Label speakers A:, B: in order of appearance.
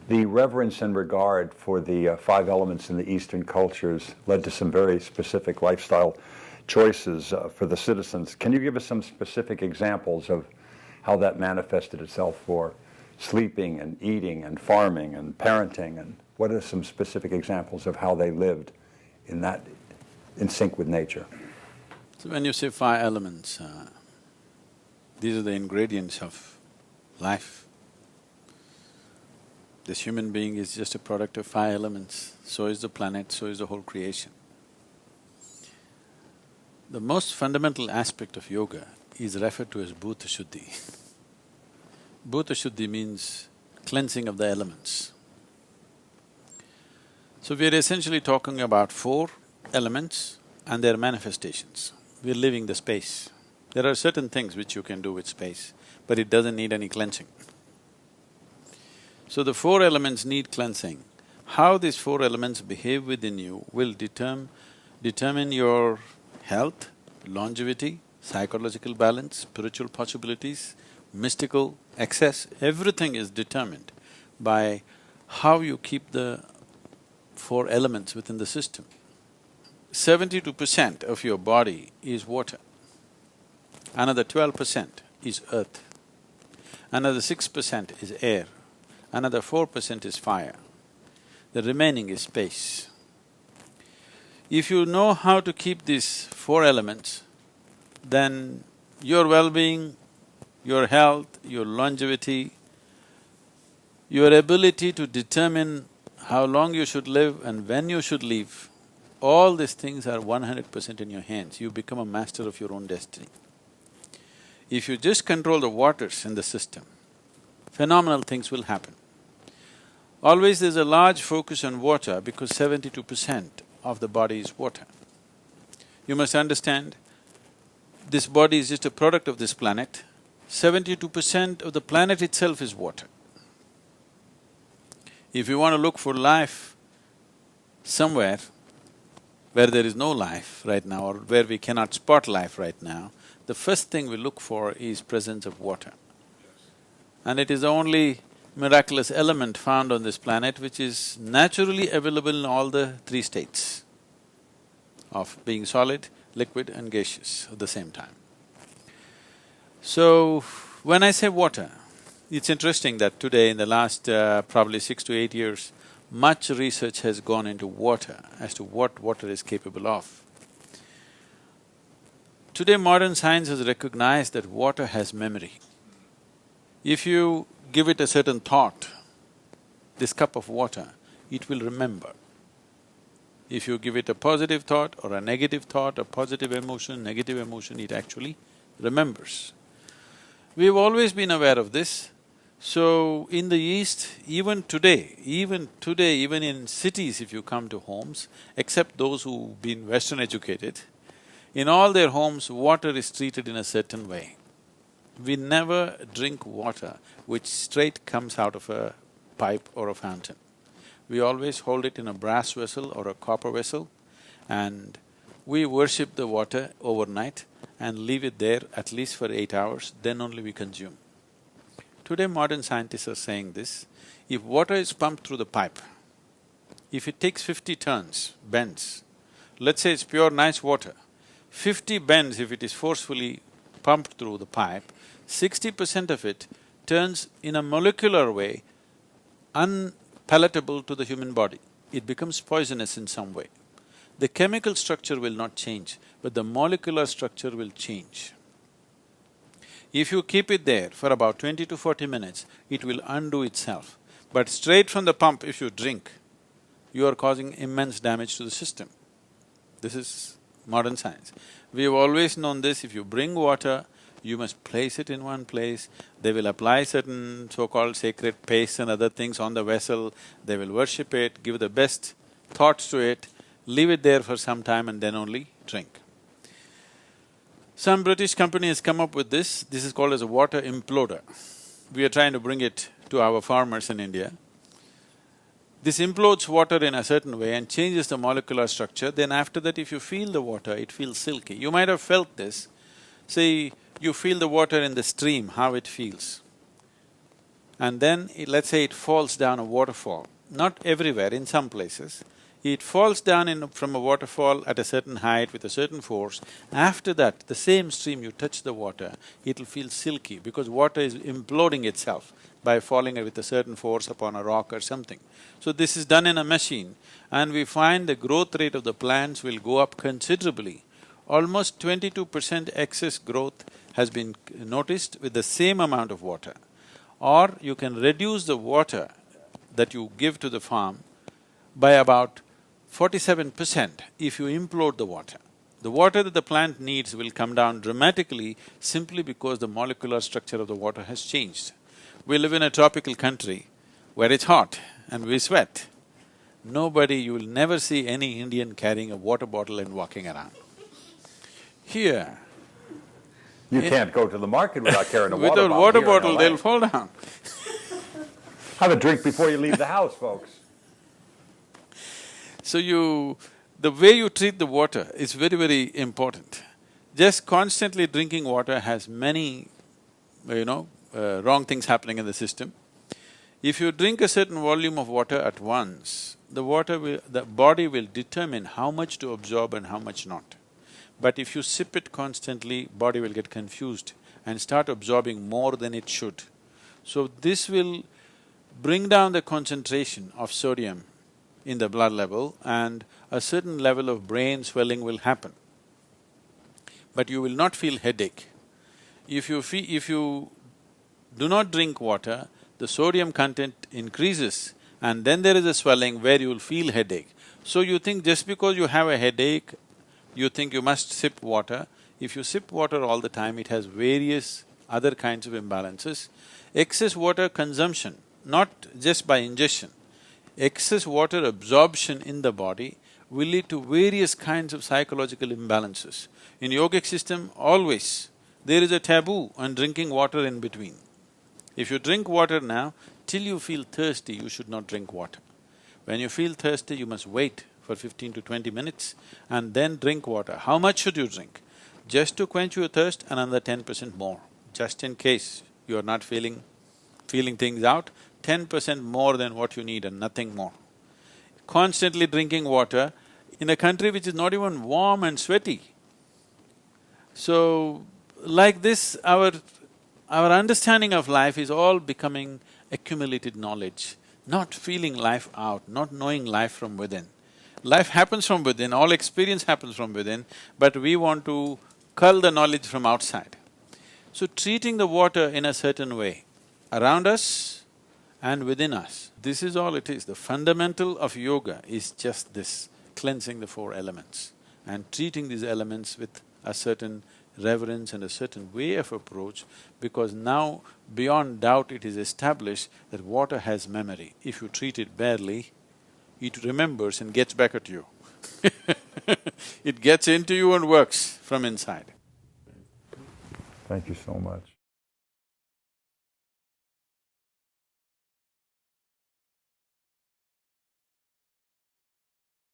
A: The reverence and regard for the five elements in the Eastern cultures led to some very specific lifestyle choices for the citizens. Can you give us some specific examples of how that manifested itself for sleeping and eating and farming and parenting, and what are some specific examples of how they lived in sync with nature?
B: So when you say five elements, these are the ingredients of life. This human being is just a product of five elements, so is the planet, so is the whole creation. The most fundamental aspect of yoga is referred to as Bhuta Shuddhi. Bhuta Shuddhi means cleansing of the elements. So we are essentially talking about four elements and their manifestations. We are living the space. There are certain things which you can do with space, but it doesn't need any cleansing. So the four elements need cleansing. How these four elements behave within you will determine your health, longevity, psychological balance, spiritual possibilities, mystical access. Everything is determined by how you keep the four elements within the system. 72% of your body is water, another 12% is earth, another 6% is air, another 4% is fire, the remaining is space. If you know how to keep these four elements, then your well-being, your health, your longevity, your ability to determine how long you should live and when you should live, all these things are 100% in your hands. You become a master of your own destiny. If you just control the waters in the system, phenomenal things will happen. Always there's a large focus on water because 72% of the body is water. You must understand, this body is just a product of this planet. 72% of the planet itself is water. If you want to look for life somewhere where there is no life right now or where we cannot spot life right now, the first thing we look for is presence of water. And it is the only miraculous element found on this planet which is naturally available in all the three states of being solid, liquid and gaseous at the same time. So, when I say water, it's interesting that today in the last probably 6 to 8 years, much research has gone into water as to what water is capable of. Today modern science has recognized that water has memory. If you give it a certain thought, this cup of water, it will remember. If you give it a positive thought or a negative thought, a positive emotion, negative emotion, it actually remembers. We've always been aware of this. So, in the East, even today, even in cities if you come to homes, except those who've been Western educated, in all their homes, water is treated in a certain way. We never drink water which straight comes out of a pipe or a fountain. We always hold it in a brass vessel or a copper vessel, and we worship the water overnight and leave it there at least for 8 hours, then only we consume. Today modern scientists are saying this, if water is pumped through the pipe, if it takes 50 turns, bends, let's say it's pure nice water, 50 bends if it is forcefully pumped through the pipe, 60% of it turns in a molecular way unpalatable to the human body. It becomes poisonous in some way. The chemical structure will not change, but the molecular structure will change. If you keep it there for about 20 to 40 minutes, it will undo itself. But straight from the pump if you drink, you are causing immense damage to the system. This is modern science. We have always known this, if you bring water, you must place it in one place, they will apply certain so-called sacred paste and other things on the vessel, they will worship it, give the best thoughts to it, leave it there for some time and then only drink. Some British company has come up with this is called as a Water Imploder. We are trying to bring it to our farmers in India. This implodes water in a certain way and changes the molecular structure, then after that if you feel the water, it feels silky. You might have felt this. See, you feel the water in the stream, how it feels. and then let's say it falls down a waterfall, not everywhere, in some places, it falls down from a waterfall at a certain height with a certain force. After that, the same stream, you touch the water, it'll feel silky because water is imploding itself by falling with a certain force upon a rock or something. So this is done in a machine, and we find the growth rate of the plants will go up considerably. Almost 22% excess growth has been noticed with the same amount of water. Or you can reduce the water that you give to the farm by about 47% if you implode the water. The water that the plant needs will come down dramatically simply because the molecular structure of the water has changed. We live in a tropical country where it's hot and we sweat. You will never see any Indian carrying a water bottle and walking around. Here,
A: You can't go to the market without carrying a water
B: without
A: bottle.
B: water
A: here in
B: bottle,
A: LA.
B: they'll fall down.
A: Have a drink before you leave the house, folks.
B: So the way you treat the water is very, very important. Just constantly drinking water has many, wrong things happening in the system. If you drink a certain volume of water at once, the body will determine how much to absorb and how much not. But if you sip it constantly, body will get confused and start absorbing more than it should. So this will bring down the concentration of sodium in the blood level, and a certain level of brain swelling will happen. But you will not feel headache. If you do not drink water, the sodium content increases and then there is a swelling where you will feel headache. So you think just because you have a headache, you think you must sip water. If you sip water all the time, it has various other kinds of imbalances. Excess water consumption, not just by ingestion, excess water absorption in the body will lead to various kinds of psychological imbalances. In yogic system, always there is a taboo on drinking water in between. If you drink water now, till you feel thirsty, you should not drink water. When you feel thirsty, you must wait for 15 to 20 minutes and then drink water. How much should you drink? Just to quench your thirst, another 10% more, just in case you are not feeling things out, 10% more than what you need and nothing more. Constantly drinking water in a country which is not even warm and sweaty. So, like this, our understanding of life is all becoming accumulated knowledge, not feeling life out, not knowing life from within. Life happens from within, all experience happens from within, but we want to cull the knowledge from outside. So treating the water in a certain way, around us and within us, this is all it is. The fundamental of yoga is just this, cleansing the four elements and treating these elements with a certain reverence and a certain way of approach, because now beyond doubt it is established that water has memory. If you treat it badly, it remembers and gets back at you. It gets into you and works from inside.
A: Thank you so much.